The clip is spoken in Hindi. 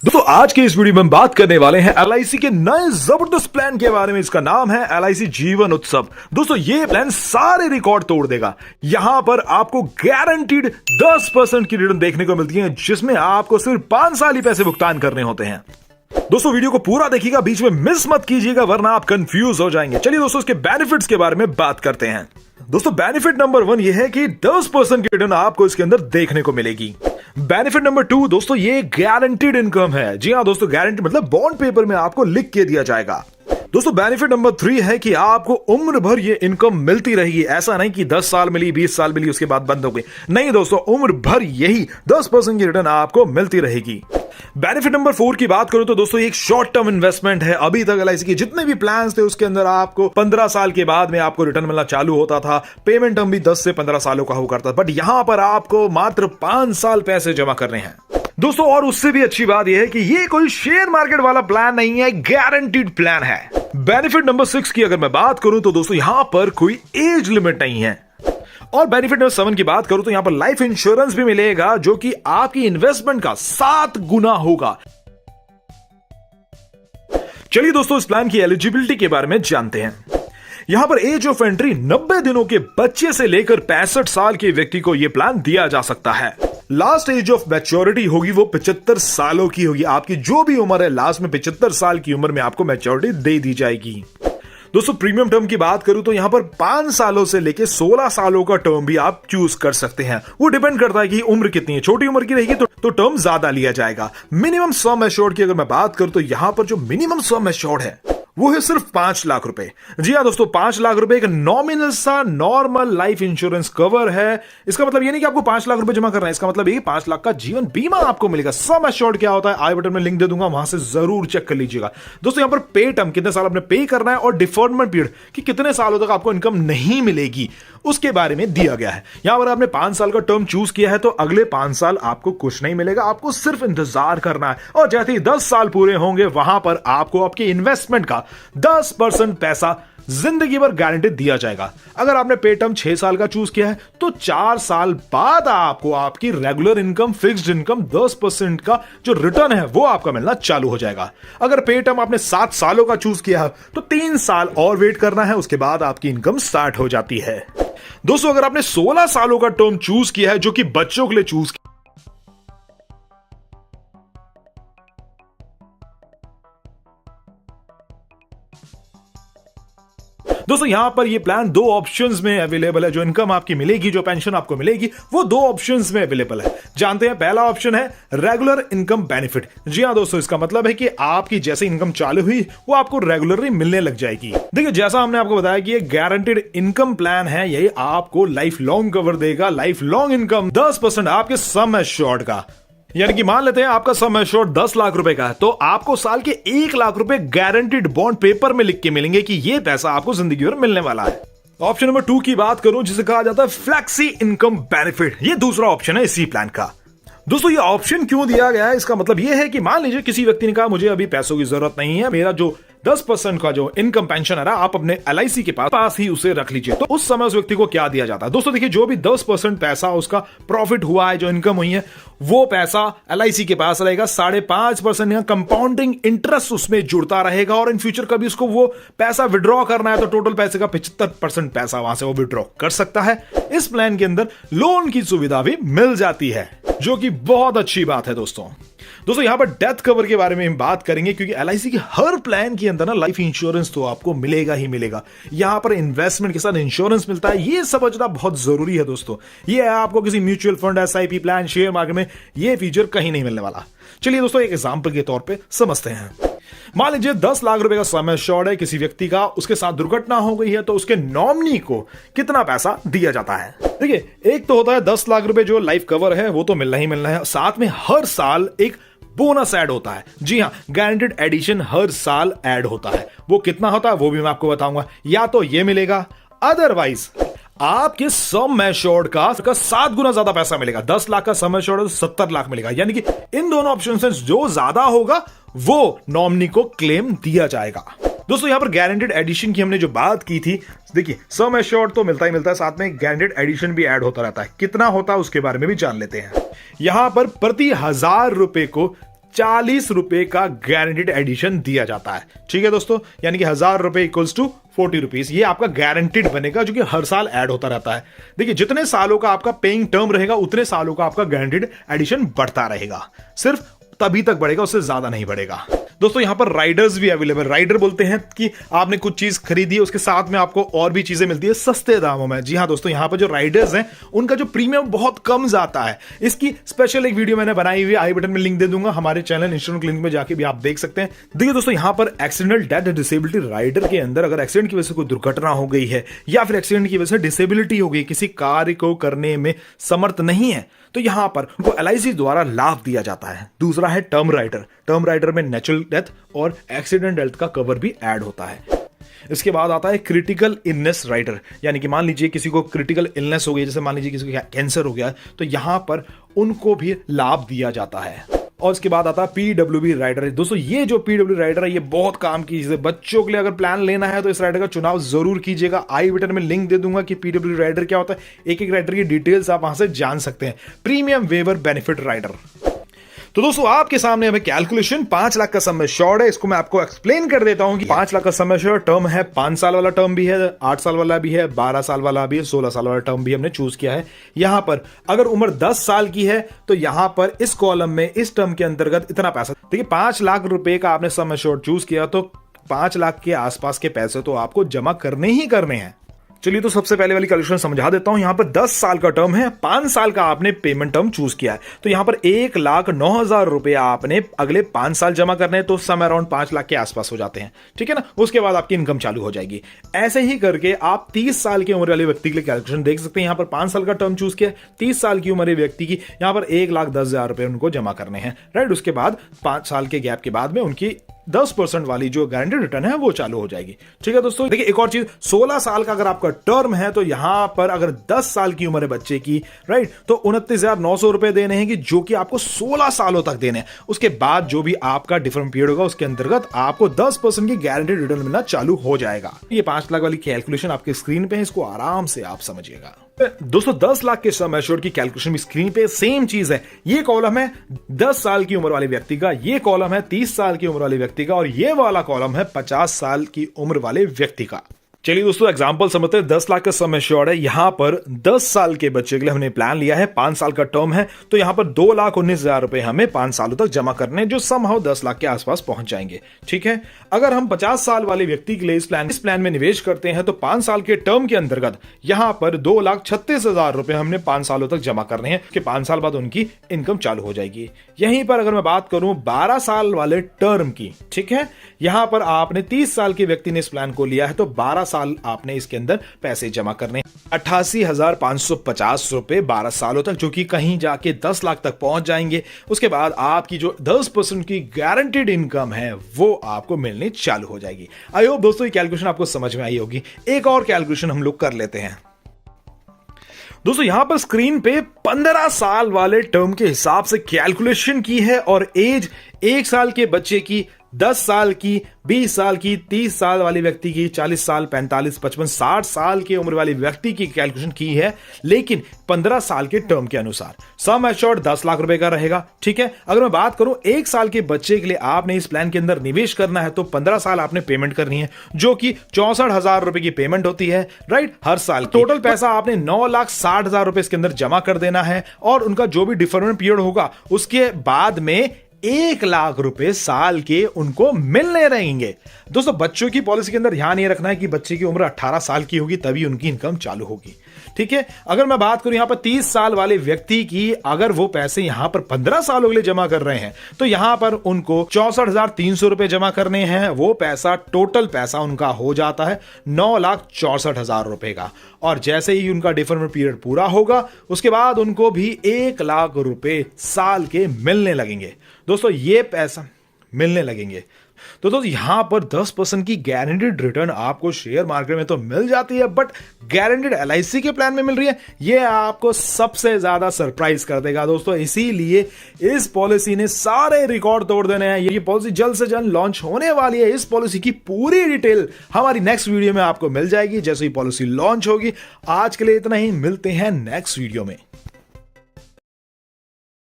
दोस्तों आज के इस वीडियो में हम बात करने वाले हैं एलआईसी के नए जबरदस्त प्लान के बारे में। इसका नाम है एलआईसी जीवन उत्सव। दोस्तों ये प्लान सारे रिकॉर्ड तोड़ देगा। यहां पर आपको गारंटीड 10% की रिटर्न देखने को मिलती है, जिसमें आपको सिर्फ 5 साल ही पैसे भुगतान करने होते हैं। दोस्तों वीडियो को पूरा देखिएगा, बीच में मिस मत कीजिएगा वरना आप कंफ्यूज हो जाएंगे। चलिए दोस्तों इसके बेनिफिट्स के बारे में बात करते हैं। दोस्तों बेनिफिट नंबर 1 ये है कि 10% की रिटर्न आपको इसके अंदर देखने को मिलेगी। बेनिफिट नंबर 2 दोस्तों ये गारंटीड इनकम है। जी हां दोस्तों, गारंटी मतलब बॉन्ड पेपर में आपको लिख के दिया जाएगा। दोस्तों बेनिफिट नंबर 3 है कि आपको उम्र भर ये इनकम मिलती रहेगी। ऐसा नहीं कि 10 साल मिली, 20 साल मिली, उसके बाद बंद हो गई। नहीं दोस्तों, उम्र भर यही 10% की रिटर्न आपको मिलती रहेगी। बेनिफिट नंबर 4 की बात करूं तो दोस्तों एक शॉर्ट टर्म इन्वेस्टमेंट है। अभी तक एलआईसी के जितने भी प्लान्स थे उसके अंदर आपको 15 साल के बाद में आपको रिटर्न मिलना चालू होता था। पेमेंट टर्म भी 10 से 15 सालों का हुआ करता था, बट यहां पर आपको मात्र 5 साल पैसे जमा करने हैं दोस्तों। और उससे भी अच्छी बात यह है कि ये कोई शेयर मार्केट वाला प्लान नहीं है, गारंटीड प्लान है। बेनिफिट नंबर 6 की अगर मैं बात करूं तो दोस्तों यहां पर कोई एज लिमिट नहीं है। और बेनिफिट नंबर 7 की बात करूं तो यहां पर लाइफ इंश्योरेंस भी मिलेगा, जो कि आपकी इन्वेस्टमेंट का 7 गुना होगा। चलिए दोस्तों इस प्लान की एलिजिबिलिटी के बारे में जानते हैं। यहां पर एज ऑफ एंट्री 90 दिनों के बच्चे से लेकर 65 साल के व्यक्ति को यह प्लान दिया जा सकता है। लास्ट एज ऑफ मैच्योरिटी होगी वो 75 सालों की होगी। आपकी जो भी उम्र है, लास्ट में 75 साल की उम्र में आपको मैच्योरिटी दे दी जाएगी। दोस्तों प्रीमियम टर्म की बात करूं तो यहां पर 5 सालों से लेकर 16 सालों का टर्म भी आप चूज कर सकते हैं। वो डिपेंड करता है कि उम्र कितनी है। छोटी उम्र की रहेगी तो टर्म ज्यादा लिया जाएगा। मिनिमम सम एश्योर्ड की अगर मैं बात करूं तो यहां पर जो मिनिमम सम एश्योर्ड है वो है सिर्फ 5 लाख रुपए। जी हां दोस्तों, 5 लाख रुपए एक नॉमिनल सा नॉर्मल लाइफ इंश्योरेंस कवर है। इसका मतलब ये नहीं कि आपको 5 लाख रुपए जमा करना है, इसका मतलब ये 5 लाख का जीवन बीमा आपको मिलेगा। सम एश्योर्ड क्या होता है आई बटन में लिंक दे दूंगा, वहां से जरूर चेक कर लीजिएगा। दोस्तों यहां पर पे टर्म कितने साल आपने पे करना है और डिफर्डमेंट पीरियड कि कितने सालों तक आपको इनकम नहीं मिलेगी उसके बारे में दिया गया है। यहां पर आपने 5 साल का टर्म चूज किया है तो अगले 5 साल आपको कुछ नहीं मिलेगा, आपको सिर्फ इंतजार करना है। और जैसे ही 10 साल पूरे होंगे वहां पर आपको आपके इन्वेस्टमेंट का 10% पैसा जिंदगी भर गारंटी दिया जाएगा। अगर आपने पे टर्म 6 साल का चूज किया है तो 4 साल बाद आपको आपकी रेगुलर इनकम, फिक्स्ड इनकम 10% का जो रिटर्न है वो आपका मिलना चालू हो जाएगा। अगर पे टर्म आपने 7 सालों का चूज किया है तो 3 साल और वेट करना है, उसके बाद आपकी इनकम स्टार्ट हो जाती है। दोस्तों अगर आपने 16 सालों का टर्म चूज किया है जो कि बच्चों के लिए चूज किया, दोस्तों यहां पर ये प्लान 2 ऑप्शंस में अवेलेबल है। जो इनकम आपकी मिलेगी, जो पेंशन आपको मिलेगी, वो 2 ऑप्शंस में अवेलेबल है। जानते हैं, पहला ऑप्शन है रेगुलर इनकम बेनिफिट। जी हां दोस्तों, इसका मतलब है कि आपकी जैसे इनकम चालू हुई वो आपको रेगुलरली मिलने लग जाएगी। देखिए जैसा हमने आपको बताया कि ये गारंटीड इनकम प्लान है, यही आपको लाइफ लॉन्ग कवर देगा। लाइफ लॉन्ग इनकम 10% आपके सम एश्योर्ड का, यानी कि मान लेते हैं आपका सम एश्योर्ड 10 लाख रुपए का है तो आपको साल के 1 लाख रुपए गारंटीड बॉन्ड पेपर में लिख के मिलेंगे कि ये पैसा आपको जिंदगी भर मिलने वाला है। ऑप्शन नंबर 2 की बात करूं जिसे कहा जाता है फ्लेक्सी इनकम बेनिफिट, ये दूसरा ऑप्शन है इसी प्लान का। दोस्तों ये ऑप्शन क्यों दिया गया है, इसका मतलब ये है कि मान लीजिए किसी व्यक्ति ने कहा मुझे अभी पैसों की जरूरत नहीं है, मेरा जो 10% का जो इनकम पेंशन है ना, आप अपने एलआईसी के पास ही उसे रख लीजिए। तो उस समय उस व्यक्ति को क्या दिया जाता है दोस्तों, देखिए जो भी 10% पैसा उसका प्रॉफिट हुआ है, जो इनकम हुई है, वो पैसा एलआईसी के पास रहेगा। 5.5% या कंपाउंडिंग इंटरेस्ट उसमें जुड़ता रहेगा। और इन फ्यूचर कभी उसको वो पैसा विड्रॉ करना है तो टोटल पैसे का 75% पैसा वहां से वो विड्रॉ कर सकता है। इस प्लान के अंदर लोन की सुविधा भी मिल जाती है, जो कि बहुत अच्छी बात है दोस्तों। यहां पर डेथ कवर के बारे में हम बात करेंगे, क्योंकि एलआईसी के हर प्लान के अंदर ना लाइफ इंश्योरेंस तो आपको मिलेगा ही मिलेगा। यहां पर इन्वेस्टमेंट के साथ इंश्योरेंस मिलता है, ये समझना बहुत जरूरी है दोस्तों। ये आपको किसी mutual fund, SIP plan, share market में ये फीचर कहीं नहीं मिलने वाला। चलिए दोस्तों एक एग्जांपल के तौर पे समझते हैं। मान लीजिए 10 लाख रुपए का सम एश्योर्ड है किसी व्यक्ति का, उसके साथ दुर्घटना हो गई है तो उसके नॉमिनी को कितना पैसा दिया जाता है। देखिए एक तो होता है 10 लाख रुपए जो लाइफ कवर है वो तो मिलना ही मिलना है, साथ में हर साल एक बोनस ऐड होता है। जी हां, गारंटेड एडिशन हर साल ऐड होता है। वो कितना होता है वो भी मैं आपको बताऊंगा। या तो ये मिलेगा, अदरवाइज आपके सम एश्योर्ड का 7 गुना ज्यादा पैसा मिलेगा। 10 लाख का सम एश्योर्ड है तो 70 लाख मिलेगा। यानी कि इन दोनों ऑप्शन से जो ज्यादा होगा वो नॉमिनी को क्लेम दिया जाएगा। दोस्तों यहां पर गारंटेड एडिशन की हमने जो बात की थी, देखिए सम एश्योर्ड तो मिलता ही मिलता है, साथ में गारंटेड एडिशन भी ऐड होता रहता है। कितना होता है उसके बारे में भी जान लेते हैं। यहां पर प्रति 1000 रुपए को 40 रुपए का गारंटीड एडिशन दिया जाता है। ठीक है दोस्तों, यानी कि 1000 रुपए इक्वल्स टू 40 रुपीज, ये आपका गारंटीड बनेगा जो कि हर साल ऐड होता रहता है। देखिए जितने सालों का आपका पेइंग टर्म रहेगा उतने सालों का आपका गारंटीड एडिशन बढ़ता रहेगा, सिर्फ तभी तक बढ़ेगा, उससे ज्यादा नहीं बढ़ेगा। दोस्तों यहाँ पर राइडर्स भी अवेलेबल। राइडर बोलते हैं कि आपने कुछ चीज खरीदी है उसके साथ में आपको और भी चीजें मिलती है सस्ते दामों में। जी हाँ दोस्तों, यहाँ पर जो राइडर्स हैं उनका जो प्रीमियम बहुत कम जाता है। इसकी स्पेशल एक वीडियो मैंने बनाई हुई है, आई बटन में लिंक दे दूंगा, हमारे चैनल इंश्योरेंस क्लिनिक में जाके भी आप देख सकते हैं। देखिए दोस्तों यहाँ पर एक्सीडेंटल डेथ डिसेबिलिटी राइडर के अंदर अगर एक्सीडेंट की वजह से कोई दुर्घटना हो गई है या फिर एक्सीडेंट की वजह से डिसेबिलिटी हो गई, किसी कार्य को करने में समर्थ नहीं है, तो यहां पर उनको एलआईसी द्वारा लाभ दिया जाता है। दूसरा है टर्म राइडर। टर्म राइडर में नेचुरल डेथ और एक्सीडेंट डेथ का कवर भी ऐड होता है। इसके बाद आता है क्रिटिकल इलनेस राइडर, यानी कि मान लीजिए किसी को क्रिटिकल इलनेस हो गई, जैसे मान लीजिए किसी को कैंसर हो गया, तो यहां पर उनको भी लाभ दिया जाता है। और इसके बाद आता है पीडब्ल्यूबी राइडर। दोस्तों ये जो पीडब्ल्यू राइडर है ये बहुत काम की चीज है। बच्चों के लिए अगर प्लान लेना है तो इस राइडर का चुनाव जरूर कीजिएगा। आई बटन में लिंक दे दूंगा कि पीडब्ल्यू राइडर क्या होता है, एक एक राइडर की डिटेल्स आप वहां से जान सकते हैं। Premium waiver benefit rider. तो दोस्तों आपके सामने हमें कैलकुलेशन 5 लाख का सम एश्योर्ड है, इसको मैं आपको एक्सप्लेन कर देता हूं कि 5 लाख का सम एश्योर्ड टर्म है। 5 साल वाला टर्म भी है, 8 साल वाला भी है, 12 साल वाला भी है, 16 साल वाला टर्म भी हमने चूज किया है। यहां पर अगर उम्र 10 साल की है तो यहां पर इस कॉलम में इस टर्म के अंतर्गत इतना पैसा, देखिए 5 लाख रुपए का आपने सम एश्योर्ड चूज किया तो 5 लाख के आसपास के पैसे तो आपको जमा करने ही करने हैं। चलिए तो सबसे पहले वाली कैलकुलेशन समझा देता हूं। यहां पर 10 साल का टर्म है, 5 साल का आपने पेमेंट टर्म चूज किया है, तो यहां पर 1,09,000 रुपए आपने अगले 5 साल जमा करने हैं, तो सम अराउंड 5 लाख के आसपास हो जाते हैं। ठीक है ना, उसके बाद आपकी इनकम चालू हो जाएगी। ऐसे ही करके आप 30 साल की उम्र वाले व्यक्ति के लिए कैलकुलेशन देख सकते हैं। यहां पर 5 साल का टर्म चूज किया, 30 साल की उम्र व्यक्ति की यहां पर 1,10,000 रुपए उनको जमा करने हैं, राइट। उसके बाद 5 साल के गैप के बाद में उनकी 10% वाली जो गारंटीड रिटर्न है वो चालू हो जाएगी। ठीक है दोस्तों, देखिए एक और चीज, 16 साल का अगर आपका टर्म है तो यहां पर अगर 10 साल की उम्र है बच्चे की, राइट, तो 29,900 रुपए देने हैं कि जो कि आपको 16 सालों तक देने हैं। उसके बाद जो भी आपका डिफरेंट पीरियड होगा उसके अंतर्गत आपको 10% की गारंटीड रिटर्न मिलना चालू हो जाएगा। ये 5 लाख वाली कैलकुलेशन आपके स्क्रीन पे है, इसको आराम से आप समझिएगा। दोस्तों 10 लाख के सम एश्योर्ड की कैलकुलेशन भी स्क्रीन पे सेम चीज है। ये कॉलम है 10 साल की उम्र वाले व्यक्ति का, ये कॉलम है 30 साल की उम्र वाले व्यक्ति का, और ये वाला कॉलम है 50 साल की उम्र वाले व्यक्ति का। चलिए दोस्तों एग्जांपल समझते हैं। 10 लाख का सम एश्योर्ड है, यहां पर 10 साल के बच्चे के लिए हमने प्लान लिया है, 5 साल का टर्म है, तो यहां पर 2,19,000 रुपए हमें 5 सालों तक जमा करने, जो समहाउ 10 लाख के आसपास पहुंच जाएंगे। ठीक है, अगर हम 50 साल वाले व्यक्ति के लिए इस प्लान में निवेश करते हैं तो 5 साल के टर्म के अंतर्गत यहां पर 2,36,000 रुपए हमने 5 सालों तक जमा करने हैं, कि 5 साल बाद उनकी इनकम चालू हो जाएगी। यहीं पर अगर मैं बात करूं 12 साल वाले टर्म की, ठीक है, यहां पर आपने 30 साल के व्यक्ति ने इस प्लान को लिया है तो 12 साल आपने इसके अंदर पैसे जमा करने, 88,550 रुपए 12 सालों तक, जो कि कहीं जाके 10 लाख तक पहुंच जाएंगे। उसके बाद आपकी जो 10% की गारंटीड इनकम है वो आपको मिलनी चालू हो जाएगी। आई होप दोस्तों ये कैलकुलेशन आपको समझ में आई होगी। एक और कैलकुलेशन हम लोग कर लेते हैं। दोस्तों यहां पर स्क्रीन पे 15 साल वाले टर्म के हिसाब से कैलकुलेशन की है, और एज 1 साल के बच्चे की, 10 साल की, 20 साल की, 30 साल वाले व्यक्ति की, 40 साल, 45, 55, 60 साल की उम्र वाले व्यक्ति की कैलकुलेशन की है, लेकिन 15 साल के टर्म के अनुसार। सम एश्योर्ड 10 लाख रुपए का रहेगा। ठीक है, अगर मैं बात करूं 1 साल के बच्चे के लिए आपने इस प्लान के अंदर निवेश करना है तो 15 साल आपने पेमेंट करनी है, जो कि 64,000 रुपए की पेमेंट होती है, राइट, हर साल। टोटल पैसा आपने 9,60,000 रुपए इसके अंदर जमा कर देना है, और उनका जो भी डिफरेंट पीरियड होगा उसके बाद में 1 लाख रुपए साल के उनको मिलने रहेंगे। दोस्तों बच्चों की पॉलिसी के अंदर ध्यान ये रखना है कि बच्चे की उम्र 18 साल की होगी तभी उनकी इनकम चालू होगी। ठीक है, अगर मैं बात करूं यहां पर 30 साल वाले व्यक्ति की, अगर वो पैसे यहां पर 15 सालों के लिए जमा कर रहे हैं तो यहां पर उनको 64,300 रुपए जमा करने हैं। वो पैसा, टोटल पैसा उनका हो जाता है 9,64,000 रुपए का, और जैसे ही उनका डिफरेंट पीरियड पूरा होगा उसके बाद उनको भी 1 लाख रुपए साल के मिलने लगेंगे। दोस्तों ये पैसा मिलने लगेंगे तो दोस्तों यहां पर 10% की गारंटीड रिटर्न आपको शेयर मार्केट में तो मिल जाती है, बट गारंटीड एलआईसी के प्लान में मिल रही है, ये आपको सबसे ज्यादा सरप्राइज कर देगा दोस्तों। इसीलिए इस पॉलिसी ने सारे रिकॉर्ड तोड़ देने हैं। ये पॉलिसी जल्द से जल्द लॉन्च होने वाली है। इस पॉलिसी की पूरी डिटेल हमारी नेक्स्ट वीडियो में आपको मिल जाएगी जैसे ही पॉलिसी लॉन्च होगी। आज के लिए इतना ही, मिलते हैं नेक्स्ट वीडियो में।